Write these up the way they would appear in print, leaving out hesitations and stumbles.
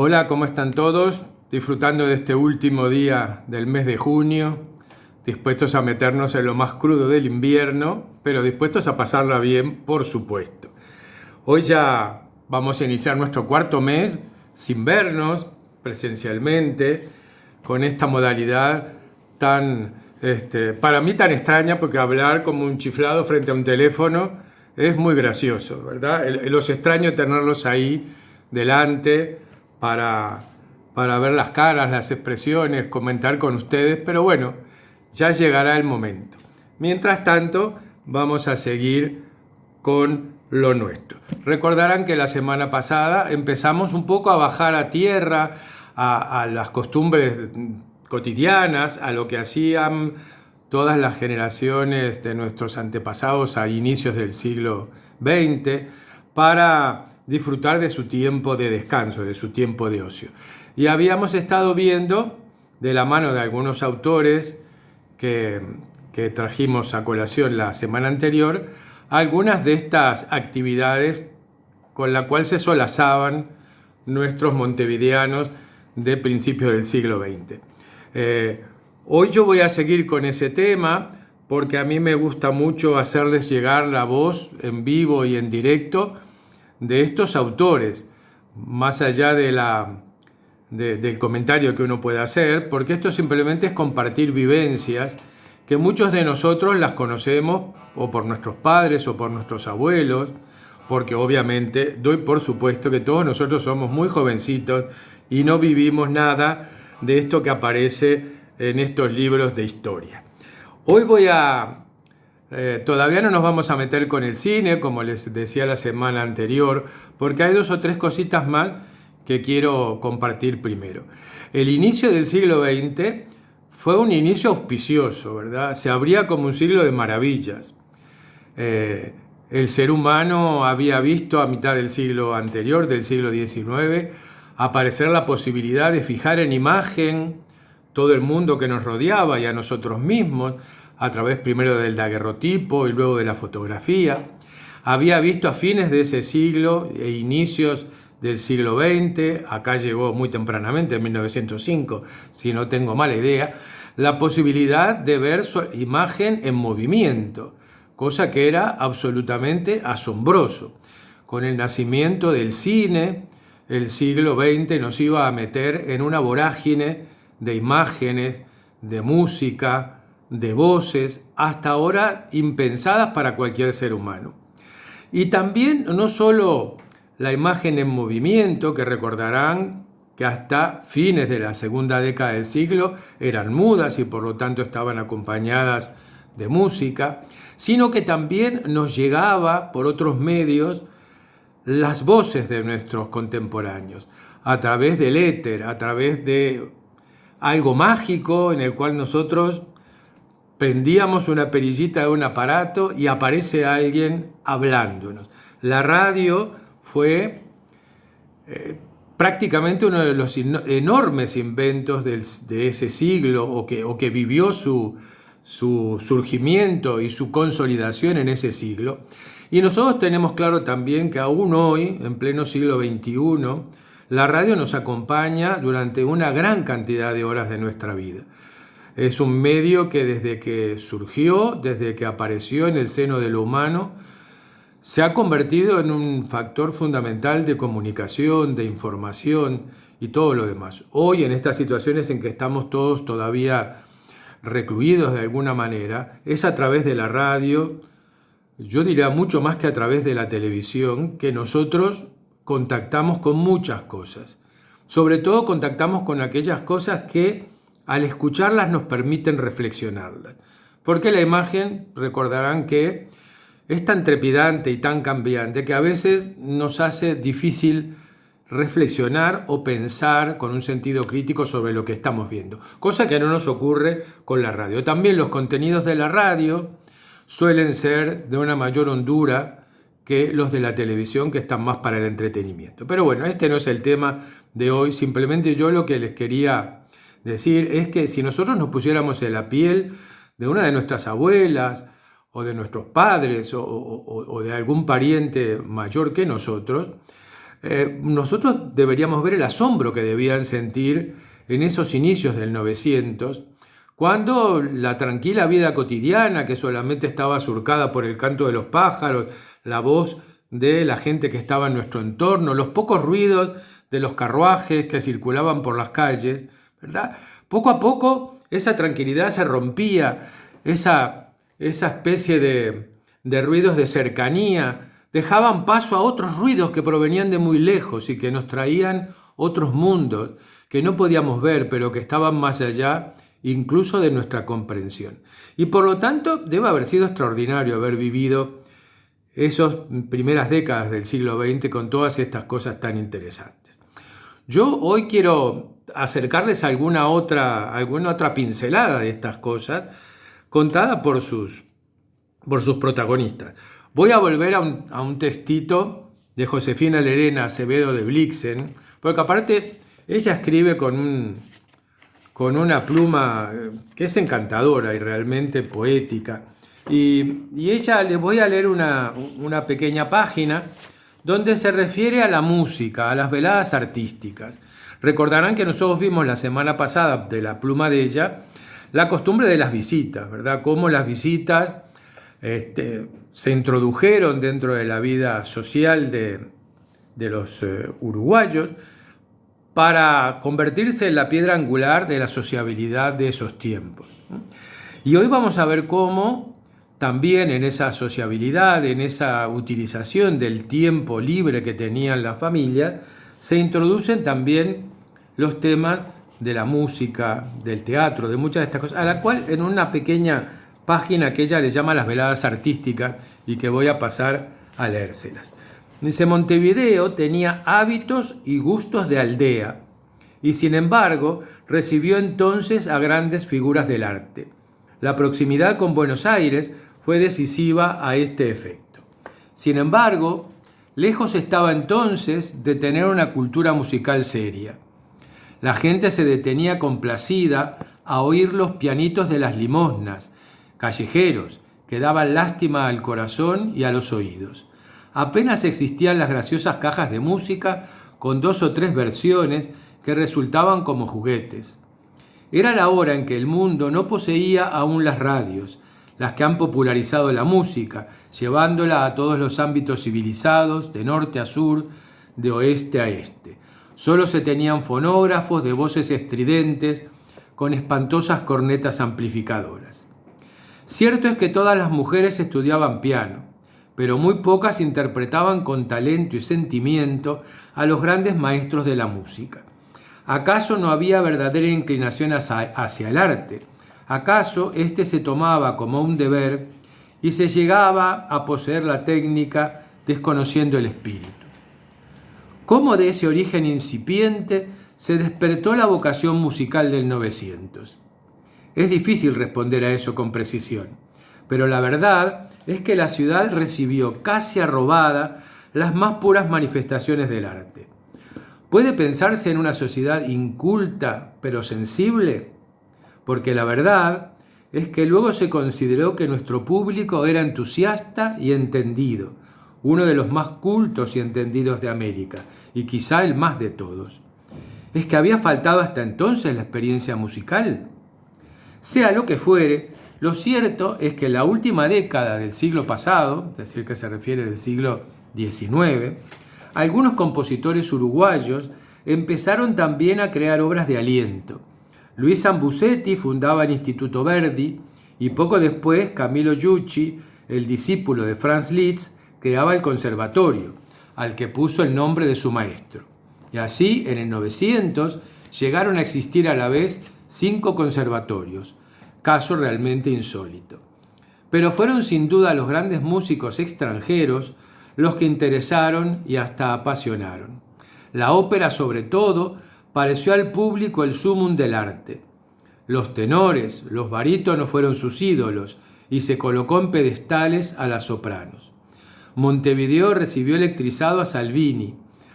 Hola, ¿cómo están todos? Disfrutando de este último día del mes de junio, dispuestos a meternos en lo más crudo del invierno, pero dispuestos a pasarla bien, por supuesto. Hoy ya vamos a iniciar nuestro cuarto mes sin vernos presencialmente, con esta modalidad tan, para mí tan extraña, porque hablar como un chiflado frente a un teléfono es muy gracioso, ¿verdad? Los extraño tenerlos ahí delante para, para ver las caras, las expresiones, comentar con ustedes, pero bueno, ya llegará el momento. Mientras tanto, vamos a seguir con lo nuestro. Recordarán que la semana pasada empezamos un poco a bajar a tierra, a las costumbres cotidianas, a lo que hacían todas las generaciones de nuestros antepasados a inicios del siglo XX, para disfrutar de su tiempo de descanso, de su tiempo de ocio. Y habíamos estado viendo, de la mano de algunos autores que trajimos a colación la semana anterior, algunas de estas actividades con las cuales se solazaban nuestros montevideanos de principios del siglo XX. Hoy yo voy a seguir con ese tema porque a mí me gusta mucho hacerles llegar la voz en vivo y en directo de estos autores, más allá del comentario que uno pueda hacer, porque esto simplemente es compartir vivencias que muchos de nosotros las conocemos o por nuestros padres o por nuestros abuelos, porque obviamente doy por supuesto que todos nosotros somos muy jovencitos y no vivimos nada de esto que aparece en estos libros de historia. Hoy todavía no nos vamos a meter con el cine, como les decía la semana anterior, porque hay dos o tres cositas más que quiero compartir primero. El inicio del siglo XX fue un inicio auspicioso, ¿verdad? Se abría como un siglo de maravillas. El ser humano había visto a mitad del siglo anterior, del siglo XIX, aparecer la posibilidad de fijar en imagen todo el mundo que nos rodeaba y a nosotros mismos, a través primero del daguerrotipo y luego de la fotografía. Había visto a fines de ese siglo e inicios del siglo XX, acá llegó muy tempranamente, en 1905, si no tengo mala idea, la posibilidad de ver su imagen en movimiento, cosa que era absolutamente asombroso. Con el nacimiento del cine, el siglo XX nos iba a meter en una vorágine de imágenes, de música, de voces, hasta ahora impensadas para cualquier ser humano. Y también no solo la imagen en movimiento, que recordarán que hasta fines de la segunda década del siglo eran mudas y por lo tanto estaban acompañadas de música, sino que también nos llegaba por otros medios las voces de nuestros contemporáneos, a través del éter, a través de algo mágico en el cual nosotros prendíamos una perillita de un aparato y aparece alguien hablándonos. La radio fue prácticamente uno de los enormes inventos de ese siglo, o que vivió su surgimiento y su consolidación en ese siglo. Y nosotros tenemos claro también que aún hoy, en pleno siglo XXI, la radio nos acompaña durante una gran cantidad de horas de nuestra vida. Es un medio que desde que surgió, desde que apareció en el seno de lo humano, se ha convertido en un factor fundamental de comunicación, de información y todo lo demás. Hoy, en estas situaciones en que estamos todos todavía recluidos de alguna manera, es a través de la radio, yo diría mucho más que a través de la televisión, que nosotros contactamos con muchas cosas. Sobre todo contactamos con aquellas cosas que al escucharlas nos permiten reflexionarlas. Porque la imagen, recordarán que es tan trepidante y tan cambiante que a veces nos hace difícil reflexionar o pensar con un sentido crítico sobre lo que estamos viendo, cosa que no nos ocurre con la radio. También los contenidos de la radio suelen ser de una mayor hondura que los de la televisión, que están más para el entretenimiento. Pero bueno, este no es el tema de hoy. Simplemente yo lo que les quería decir es que si nosotros nos pusiéramos en la piel de una de nuestras abuelas o de nuestros padres o de algún pariente mayor que nosotros, nosotros deberíamos ver el asombro que debían sentir en esos inicios del 900, cuando la tranquila vida cotidiana, que solamente estaba surcada por el canto de los pájaros, la voz de la gente que estaba en nuestro entorno, los pocos ruidos de los carruajes que circulaban por las calles, ¿verdad? Poco a poco esa tranquilidad se rompía, esa especie de ruidos de cercanía dejaban paso a otros ruidos que provenían de muy lejos y que nos traían otros mundos que no podíamos ver, pero que estaban más allá incluso de nuestra comprensión. Y por lo tanto debe haber sido extraordinario haber vivido esas primeras décadas del siglo XX con todas estas cosas tan interesantes. Yo hoy quiero acercarles alguna otra pincelada de estas cosas contada por sus protagonistas. Voy a volver a un textito de Josefina Lerena Acevedo de Blixen, porque aparte ella escribe con una pluma que es encantadora y realmente poética. Y ella, les voy a leer una pequeña página donde se refiere a la música, a las veladas artísticas. Recordarán que nosotros vimos la semana pasada, de la pluma de ella, la costumbre de las visitas, ¿verdad? Cómo las visitas se introdujeron dentro de la vida social de los uruguayos para convertirse en la piedra angular de la sociabilidad de esos tiempos. Y hoy vamos a ver cómo también en esa sociabilidad, en esa utilización del tiempo libre que tenían las familias, se introducen también los temas de la música, del teatro, de muchas de estas cosas, a la cual en una pequeña página que ella le llama las veladas artísticas y que voy a pasar a leérselas. Dice: Montevideo tenía hábitos y gustos de aldea y sin embargo recibió entonces a grandes figuras del arte. La proximidad con Buenos Aires fue decisiva a este efecto. Sin embargo, lejos estaba entonces de tener una cultura musical seria. La gente se detenía complacida a oír los pianitos de las limosnas, callejeros, que daban lástima al corazón y a los oídos. Apenas existían las graciosas cajas de música con 2 o 3 versiones que resultaban como juguetes. Era la hora en que el mundo no poseía aún las radios, las que han popularizado la música, llevándola a todos los ámbitos civilizados, de norte a sur, de oeste a este. Solo se tenían fonógrafos de voces estridentes con espantosas cornetas amplificadoras. Cierto es que todas las mujeres estudiaban piano, pero muy pocas interpretaban con talento y sentimiento a los grandes maestros de la música. ¿Acaso no había verdadera inclinación hacia el arte? ¿Acaso éste se tomaba como un deber y se llegaba a poseer la técnica desconociendo el espíritu? ¿Cómo de ese origen incipiente se despertó la vocación musical del 900? Es difícil responder a eso con precisión, pero la verdad es que la ciudad recibió casi arrobada las más puras manifestaciones del arte. ¿Puede pensarse en una sociedad inculta pero sensible? Porque la verdad es que luego se consideró que nuestro público era entusiasta y entendido, uno de los más cultos y entendidos de América, y quizá el más de todos. ¿Es que había faltado hasta entonces la experiencia musical? Sea lo que fuere, lo cierto es que en la última década del siglo pasado, es decir, que se refiere del siglo XIX, algunos compositores uruguayos empezaron también a crear obras de aliento. Luis Zambucetti fundaba el Instituto Verdi y poco después Camillo Giucci, el discípulo de Franz Liszt, creaba el conservatorio, al que puso el nombre de su maestro. Y así, en el 900, llegaron a existir a la vez 5 conservatorios, caso realmente insólito. Pero fueron sin duda los grandes músicos extranjeros los que interesaron y hasta apasionaron. La ópera, sobre todo, pareció al público el sumum del arte. Los tenores, los barítonos fueron sus ídolos y se colocó en pedestales a las sopranos. Montevideo recibió electrizado a Salvini,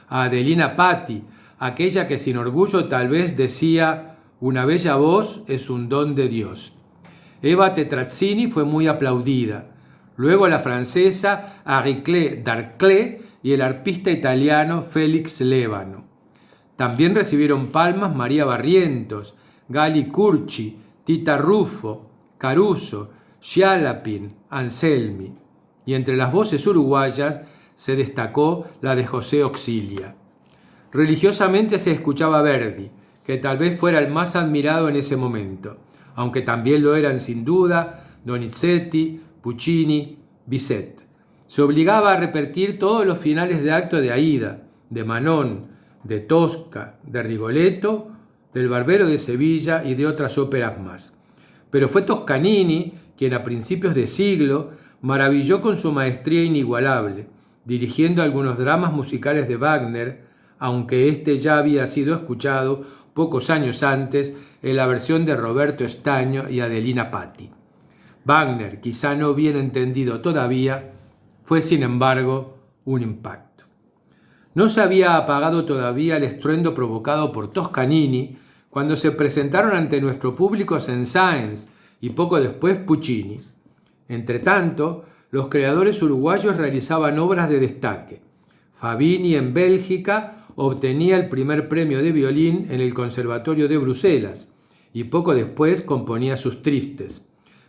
a Adelina Patti, aquella que sin orgullo tal vez decía: una bella voz es un don de Dios. Eva Tetrazzini fue muy aplaudida. Luego la francesa Ariclé Darclé, y el arpista italiano Félix Lévano. También recibieron palmas María Barrientos, Gali Curci, Tita Ruffo, Caruso, Scialapin, Anselmi. Y entre las voces uruguayas se destacó la de José Auxilia. Religiosamente se escuchaba Verdi, que tal vez fuera el más admirado en ese momento, aunque también lo eran sin duda Donizetti, Puccini, Bizet. Se obligaba a repetir todos los finales de acto de Aida, de Manon, de Tosca, de Rigoletto, del Barbero de Sevilla y de otras óperas más. Pero fue Toscanini quien a principios de siglo maravilló con su maestría inigualable, dirigiendo algunos dramas musicales de Wagner, aunque este ya había sido escuchado pocos años antes en la versión de Roberto Estaño y Adelina Patti. Wagner, quizá no bien entendido todavía, fue sin embargo un impacto. No se había apagado todavía el estruendo provocado por Toscanini cuando se presentaron ante nuestro público Saint-Saëns y poco después Puccini. Entretanto, los creadores uruguayos realizaban obras de destaque. Fabini en Bélgica obtenía el primer premio de violín en el Conservatorio de Bruselas y poco después componía sus tristes.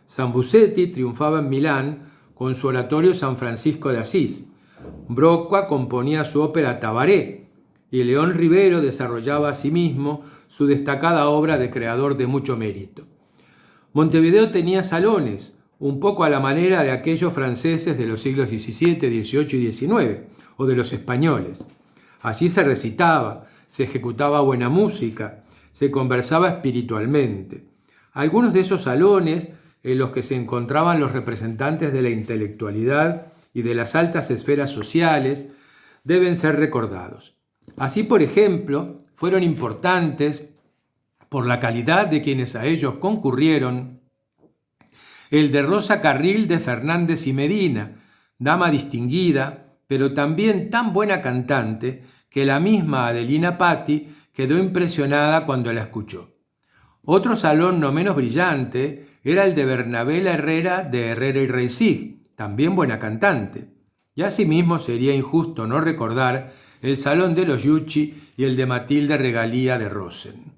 Zambucetti triunfaba en Milán con su oratorio San Francisco de Asís. Brocqua componía su ópera Tabaré y León Rivero desarrollaba asimismo su destacada obra de creador de mucho mérito. Montevideo tenía salones, un poco a la manera de aquellos franceses de los siglos XVII, XVIII y XIX, o de los españoles. Allí se recitaba, se ejecutaba buena música, se conversaba espiritualmente. Algunos de esos salones, en los que se encontraban los representantes de la intelectualidad y de las altas esferas sociales, deben ser recordados. Así, por ejemplo, fueron importantes, por la calidad de quienes a ellos concurrieron, el de Rosa Carril de Fernández y Medina, dama distinguida, pero también tan buena cantante que la misma Adelina Patti quedó impresionada cuando la escuchó. Otro salón no menos brillante era el de Bernabela Herrera de Herrera y Reisig, también buena cantante. Y asimismo sería injusto no recordar el salón de los Yucci y el de Matilde Regalía de Rosen.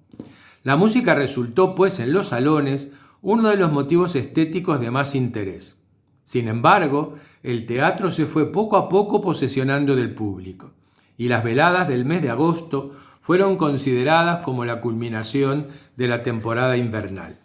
La música resultó, pues, en los salones uno de los motivos estéticos de más interés. Sin embargo, el teatro se fue poco a poco posesionando del público, y las veladas del mes de agosto fueron consideradas como la culminación de la temporada invernal.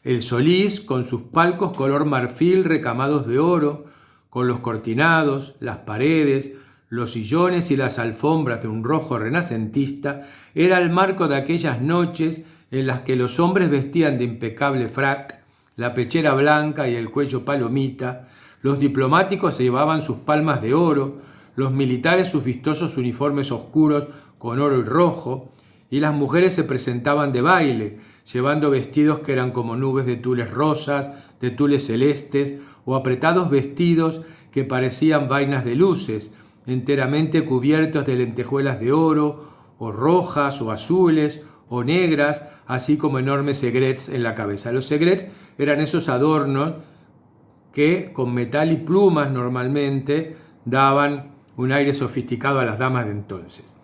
El Solís, con sus palcos color marfil recamados de oro, con los cortinados, las paredes, los sillones y las alfombras de un rojo renacentista, era el marco de aquellas noches en las que los hombres vestían de impecable frac, la pechera blanca y el cuello palomita, los diplomáticos se llevaban sus palmas de oro, los militares sus vistosos uniformes oscuros con oro y rojo, y las mujeres se presentaban de baile, llevando vestidos que eran como nubes de tules rosas, de tules celestes, o apretados vestidos que parecían vainas de luces, enteramente cubiertos de lentejuelas de oro, o rojas, o azules, o negras, así como enormes segrets en la cabeza. Los segrets eran esos adornos que con metal y plumas normalmente daban un aire sofisticado a las damas de entonces.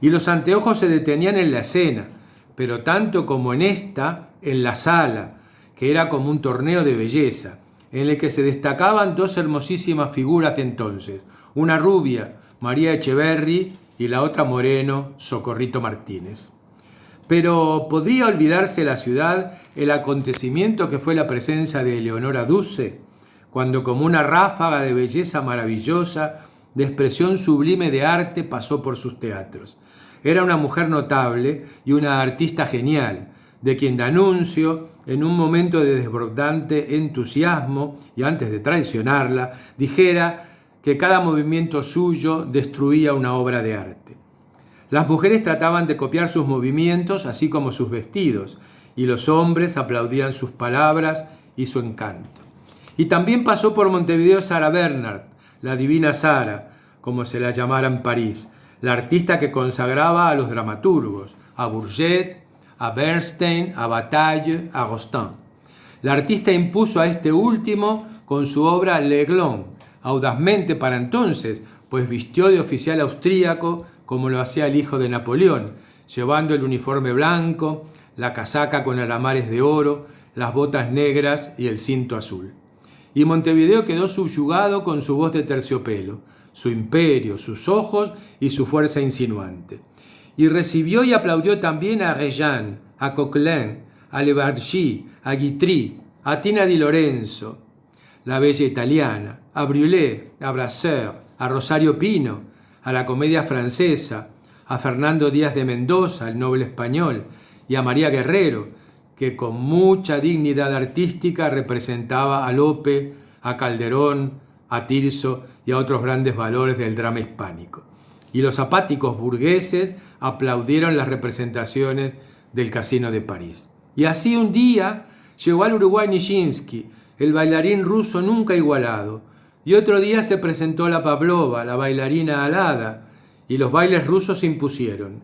Y los anteojos se detenían en la escena, pero tanto como en esta, en la sala, que era como un torneo de belleza, en el que se destacaban dos hermosísimas figuras de entonces, una rubia, María Echeverri, y la otra moreno, Socorrito Martínez. Pero ¿podría olvidarse la ciudad el acontecimiento que fue la presencia de Eleonora Duse, cuando como una ráfaga de belleza maravillosa, de expresión sublime de arte, pasó por sus teatros? Era una mujer notable y una artista genial, de quien D'Annunzio, en un momento de desbordante entusiasmo y antes de traicionarla, dijera que cada movimiento suyo destruía una obra de arte. Las mujeres trataban de copiar sus movimientos, así como sus vestidos, y los hombres aplaudían sus palabras y su encanto. Y también pasó por Montevideo Sarah Bernhardt, la divina Sara, como se la llamara en París, la artista que consagraba a los dramaturgos, a Bourget, a Bernstein, a Bataille, a Rostand. La artista impuso a este último con su obra L'Aiglon, audazmente para entonces, pues vistió de oficial austríaco como lo hacía el hijo de Napoleón, llevando el uniforme blanco, la casaca con alamares de oro, las botas negras y el cinto azul. Y Montevideo quedó subyugado con su voz de terciopelo, su imperio, sus ojos y su fuerza insinuante. Y recibió y aplaudió también a Reggiane, a Coquelin, a Levargy, a Guitry, a Tina di Lorenzo, la bella italiana, a Brulé, a Brasseur, a Rosario Pino, a la comedia francesa, a Fernando Díaz de Mendoza, el noble español, y a María Guerrero, que con mucha dignidad artística representaba a Lope, a Calderón, a Tirso y a otros grandes valores del drama hispánico. Y los apáticos burgueses aplaudieron las representaciones del Casino de París. Y así un día llegó al Uruguay Nijinsky, el bailarín ruso nunca igualado, y otro día se presentó la Pavlova, la bailarina alada, y los bailes rusos se impusieron.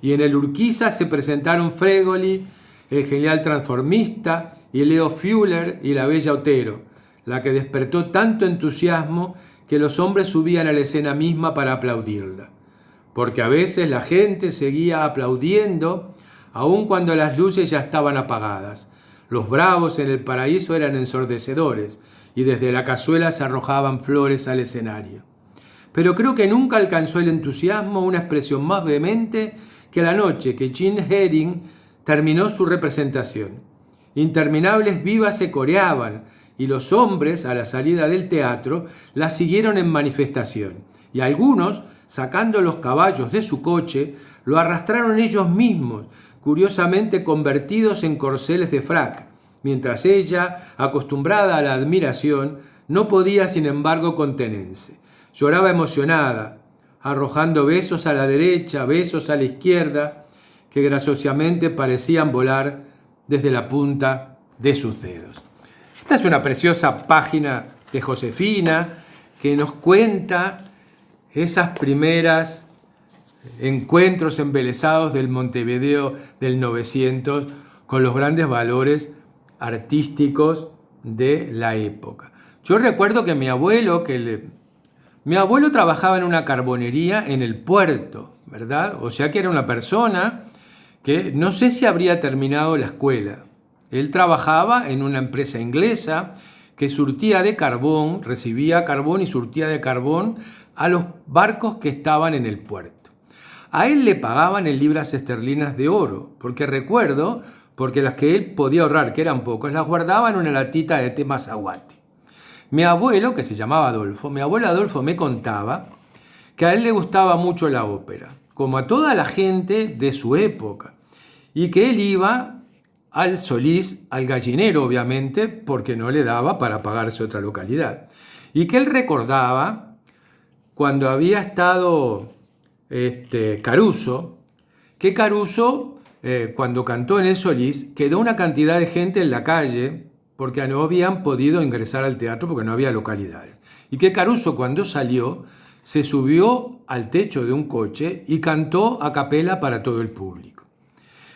Y en el Urquiza se presentaron Fregoli, el genial transformista, y Leo Fuller y la bella Otero, la que despertó tanto entusiasmo que los hombres subían a la escena misma para aplaudirla. Porque a veces la gente seguía aplaudiendo aun cuando las luces ya estaban apagadas. Los bravos en el paraíso eran ensordecedores y desde la cazuela se arrojaban flores al escenario. Pero creo que nunca alcanzó el entusiasmo una expresión más vehemente que la noche que Gene Heading terminó su representación. Interminables vivas se coreaban y los hombres, a la salida del teatro, la siguieron en manifestación. Y algunos, sacando los caballos de su coche, lo arrastraron ellos mismos, curiosamente convertidos en corceles de frac, mientras ella, acostumbrada a la admiración, no podía sin embargo contenerse. Lloraba emocionada, arrojando besos a la derecha, besos a la izquierda, que graciosamente parecían volar desde la punta de sus dedos. Esta es una preciosa página de Josefina que nos cuenta esas primeras encuentros embelesados del Montevideo del 900 con los grandes valores artísticos de la época. Yo recuerdo que mi abuelo trabajaba en una carbonería en el puerto, ¿verdad? O sea que era una persona que no sé si habría terminado la escuela. Él trabajaba en una empresa inglesa que surtía de carbón, recibía carbón y surtía de carbón a los barcos que estaban en el puerto. A él le pagaban en libras esterlinas de oro, porque las que él podía ahorrar, que eran pocas, las guardaba en una latita de té Mazahuate. Mi abuelo, que se llamaba Adolfo, me contaba que a él le gustaba mucho la ópera, como a toda la gente de su época, y que él iba al Solís, al Gallinero, obviamente, porque no le daba para pagarse otra localidad, y que él recordaba cuando había estado Caruso, que Caruso, cuando cantó en el Solís, quedó una cantidad de gente en la calle porque no habían podido ingresar al teatro porque no había localidades. Y que Caruso, cuando salió, se subió al techo de un coche y cantó a capela para todo el público.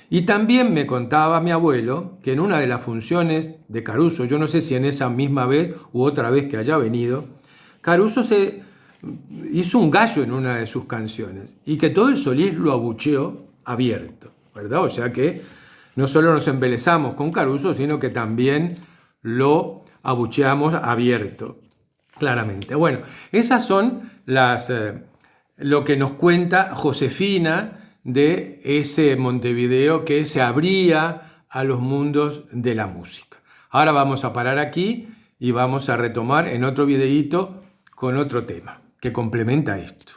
Y también me contaba mi abuelo que en una de las funciones de Caruso, yo no sé si en esa misma vez u otra vez que haya venido, Caruso se hizo un gallo en una de sus canciones y que todo el Solís lo abucheó abierto, ¿verdad? O sea que no solo nos embelezamos con Caruso, sino que también lo abucheamos abierto, claramente. Bueno, esas son lo que nos cuenta Josefina de ese Montevideo que se abría a los mundos de la música. Ahora vamos a parar aquí y vamos a retomar en otro videíto con otro tema que complementa esto.